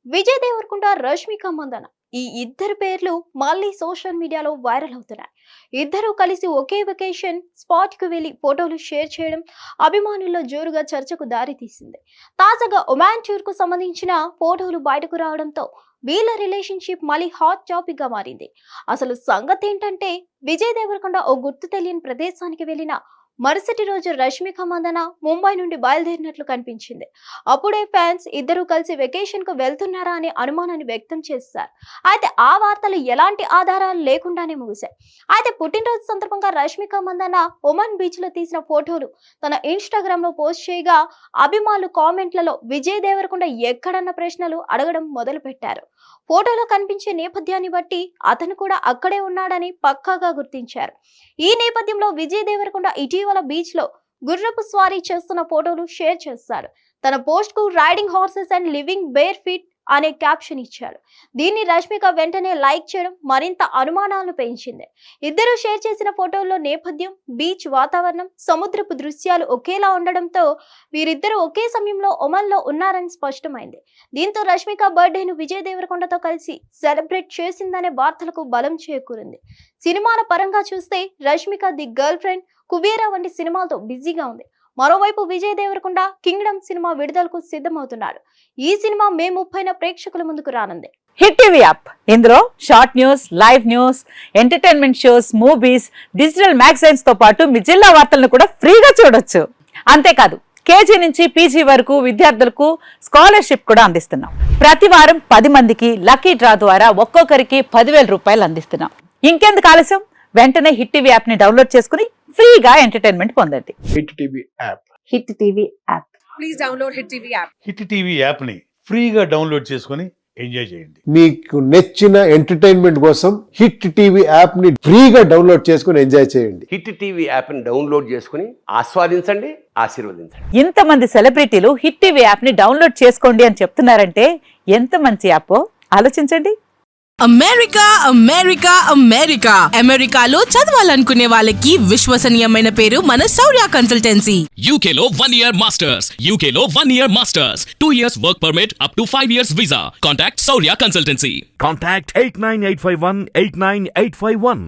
విజయ్ దేవరకొండ, రష్మిక మందన ఈ ఇద్దరు పేర్లు మళ్ళీ సోషల్ మీడియాలో వైరల్ అవుతున్నాయి. ఇద్దరు కలిసి ఒకే వెకేషన్ స్పాట్ కు వెళ్లి ఫోటోలు షేర్ చేయడం అభిమానుల్లో జోరుగా చర్చకు దారి తీసింది. తాజాగా ఒమాన్ టూర్ కు సంబంధించిన ఫోటోలు బయటకు రావడంతో వీళ్ళ రిలేషన్షిప్ మళ్ళీ హాట్ టాపిక్ గా మారింది. అసలు సంగతి ఏంటంటే విజయ్ దేవరకొండ ఓ గుర్తు తెలియని ప్రదేశానికి వెళ్లిన మరుసటి రోజు రష్మిక మందన ముంబై నుండి బయలుదేరినట్లు కనిపించింది. అప్పుడే ఫ్యాన్స్ ఇద్దరు కలిసి వెకేషన్ కు వెళ్తున్నారా అనే అనుమానాన్ని వ్యక్తం చేశారు. అయితే ఆ వార్తలు ఎలాంటి ఆధారాలు లేకుండానే ముగిశాయి. అయితే పుట్టినరోజు సందర్భంగా రష్మిక మందన ఒమన్ బీచ్ లో తీసిన ఫోటోలు తన ఇన్స్టాగ్రామ్ లో పోస్ట్ చేయగా అభిమానులు కామెంట్లలో విజయ్ దేవరకొండ ఎక్కడన్న ప్రశ్నలు అడగడం మొదలు పెట్టారు. ఫోటోలో కనిపించే నేపథ్యాన్ని బట్టి అతను కూడా అక్కడే ఉన్నాడని పక్కాగా గుర్తించారు. ఈ నేపథ్యంలో విజయ్ దేవరకొండ ఇటీవల బీచ్ లో గుర్రపు స్వారీ చేస్తున్న ఫోటోలు షేర్ చేశారు. తన పోస్ట్ కు riding horses and living bare feet అనే క్యాప్షన్ ఇచ్చారు. దీన్ని రష్మిక వెంటనే లైక్ చేయడం మరింత అనుమానాలను పెంచింది. ఇద్దరు షేర్ చేసిన ఫోటోల్లో నేపథ్యం, బీచ్ వాతావరణం, సముద్రపు దృశ్యాలు ఒకేలా ఉండడంతో వీరిద్దరూ ఒకే సమయంలో ఒమన్ లో ఉన్నారని స్పష్టమైంది. దీంతో రష్మిక బర్త్డేను విజయ్ దేవరకొండతో కలిసి సెలబ్రేట్ చేసిందనే వార్తలకు బలం చేకూరింది. సినిమాల పరంగా చూస్తే Rashmika the girl friend, Kubera వంటి సినిమాలతో బిజీగా ఉంది. మరోవైపు విజయ్ దేవరకొండ కింగ్డమ్ సినిమా విడుదలకు సిద్ధమవుతున్నాడు. ఈ సినిమా మే 30న ప్రేక్షకుల ముందుకు రానుంది. హిట్ టీవీ యాప్ ఇందులో short news, live news, entertainment shows, movies, digital magazines తో పాటు మీ జిల్లా వార్తలను కూడా ఫ్రీగా చూడొచ్చు. అంతేకాదు కేజీ నుంచి పీజీ వరకు విద్యార్థులకు స్కాలర్షిప్ కూడా అందిస్తున్నాం. ప్రతి వారం 10 మందికి లక్కీ డ్రా ద్వారా ఒక్కొక్కరికి 10,000 రూపాయలు అందిస్తున్నాం. ఇంకెందుకు ఆలస్యం, వెంటనే హిట్ టీవీ యాప్ ని డౌన్లోడ్ చేసుకుని ఫ్రీగా ఎంటర్టైన్మెంట్ పొందండి. Hit TV app. Hit TV app. Please download hit TV app. Hit TV app ని ఫ్రీగా డౌన్లోడ్ చేసుకొని ఎంజాయ్ చేయండి. మీకు నచ్చిన ఎంటర్టైన్మెంట్ కోసం హిట్ టీవీ యాప్ ని ఫ్రీగా డౌన్లోడ్ చేసుకొని ఎంజాయ్ చేయండి. హిట్ టీవీ యాప్ ని డౌన్లోడ్ చేసుకుని ఆస్వాదించండి, ఆశీర్వదించండి. ఇంతమంది సెలబ్రిటీలు హిట్ టీవీ యాప్ ని డౌన్లోడ్ చేసుకోండి అని చెప్తున్నారంటే ఎంత మంచి యాప్ ఆలోచించండి. అమెరికా అమెరికా అమెరికా అమెరికాలో చదవాలనుకునే వాళ్ళకి విశ్వసనీయమైన పేరు మన శౌర్య కన్సల్టెన్సీ. UK లో 1 year masters. UK లో 1 year masters. 2 years work permit up to 5 years visa. Contact Saurya Consultancy. Contact 89851 89851.